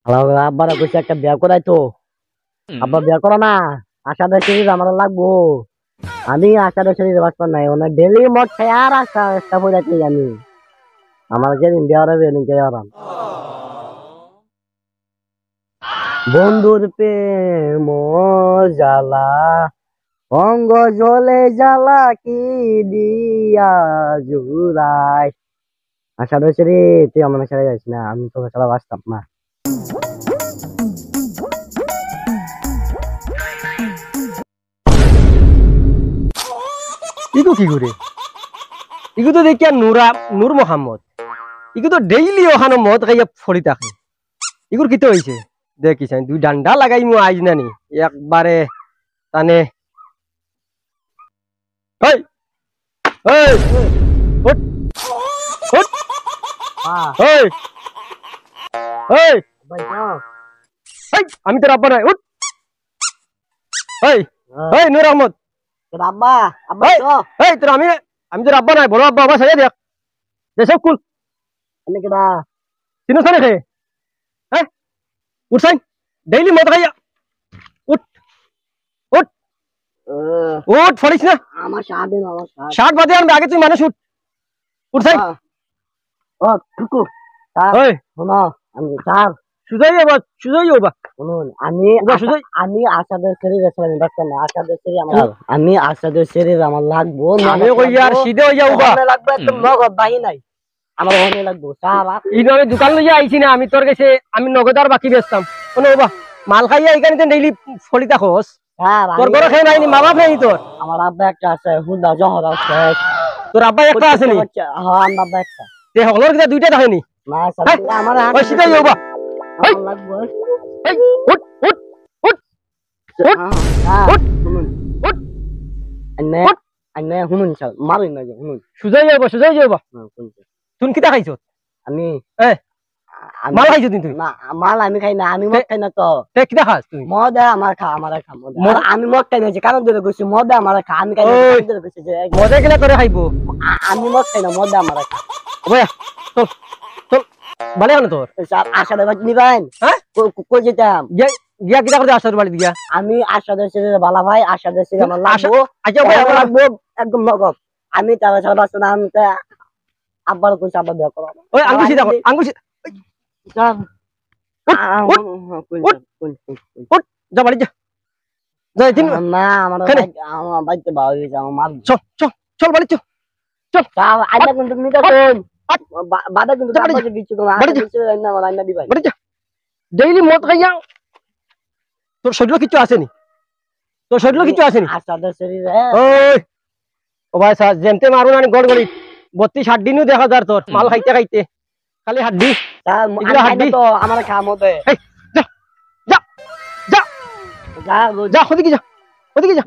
আব্বার কইছে একটা বিয়া করাই তো। আব্বা বিয়া করো না, আশাদের সিরিজ আমার লাগবো। আমি আশাদের সিরিজ বাঁচতাম নাই, ওনা ডেলি মদ খাই আর আশা পড়াচ্ছি আমি। আমার যেদিন বিয়া হবে এদিন কে আরাম। বন্ধুর প্রেম জ্বালা, অঙ্গ জলে জ্বালা কি দিয়া জুড়াই। আশাদের সিরিজ তুই আমার সাথে যাইস না, আমি তোকে ছাড়া বাঁচতাম না। ইগু কি করে ইগু তো দেখিয়া নূর মোহাম্মদ ইগু তো ডেইলি ওখানে মদ খাইয়া ফরি থাকে। ইগুর কিতে হয়েছে দেখিস দুই ডান্ডা লাগাই মু আইজ নানি একবারে তানে। ওই ওই উঠ উঠ ওই ওই ওই আমি তোর আব্বা নাই উঠ। ওই ওই নূর আহমদ আব্বা আব্বা এই তো এই তোর আমি তোর আব্বা নাই বড় আব্বা আবার সাজা দেখ দেখ কুল কেডা চিনোস না খেয়ে হ্যাঁ উঠছাই ডেইলি মদ খাইয়া উঠ উঠ উঠ ফরিস না আমার সাথে আমার সাথে 60 বাজে আমি আগে তুই মানুষ উঠ উঠছাই ও টুকু ওই শোনো আমি স্যার সুজাই যাবা শুনুন আমি সুজাই আমি আশাদের শরীর আমি ডাক্তার না আশাদের শরীর আমার আমি আশাদের শরীর আমার লাগবো আমি কই আর সিধে হই যাওবা লাগবে একদম নগদ বাহি নাই আমার ওখানে লাগবো স্যার ইনরে দোকান লইয়া আইছি না আমি তোর কাছে আমি নগদার বাকি বেচতাম কোন বাবা মাল খাইয়া এখানে তো ডেইলি ফলিতা খোস স্যার তোর ঘরে খাই নাইনি মা বাপ নাই তোর আমার আব্বা একটা আছে হুদা জহর আছে তোর আব্বা একটা আছে নি হ্যাঁ আমার আব্বা একটা তে হলর কিটা দুইটা দেখেনি না স্যার আমার ওই সিধে যাওবা আমার লাগবো এই উঠ উঠ উঠ উঠ উঠ শুনুন উঠ আন্নে আন্নে শুনুন স্যার মারুন না শুনুন সুজাই যাবা তুই কিটা খাইছ আমি এ মাল খাইছ তুই না মাল আমি খাই না আমি মদ খাই না তো তে কিটা খাস তুই মদ আমার খা মদ আমি মদ খাই না যে কারণ ধরে কইছি মদ আমার খা আমি খাই না ধরে কইছি যে মজা গেলে করে খাইবো আমি মদ খাই না মদ আমার খা ওয়া চল চল বালে হন তোর স্যার আশাদের বাড়ি নিবেন হ্যাঁ কই যেতাম গিয়া কিটা করে আসার বাড়ি দিয়া আমি আশাদের ছেলে বালা ভাই আশাদের ছেলে আমার লাগবো আচ্ছা ভাই আমার লাগবো একদম নগদ আমি তারা ছাড়া বাঁচতে না আমি আব্বার কইছি আব্বা বিয়া করো ওই আঙ্গুশি দেখো আঙ্গুশি স্যার উঠ যা বাড়ি যা যাই দিন না আমার বাড়িতে বাবা হয়েছে আমার মার চল চল চল বাড়ি চল চল স্যার আইনা কিন্তু নিতে কোন বাদা কিন্তু আব্বাকে দিচ্ছি কোন আইনা আমার আইনা দিবাই বাড়ি যা ডেইলি মদ খাইয়া তোর শরীরে কিছু আসেনি তোর শরীরে কিছু আসেনি আশাদের শরীরে ওই ও ভাই স্যার যেমতে মারু না গড় গড়ি 32 দিনও দেখা যার তোর মাল খাইতে খাইতে খালি হাড্ডি হাড্ডি তো আমার খাম হতে যা যা যা যা যা ওদিকে যা ওদিকে যা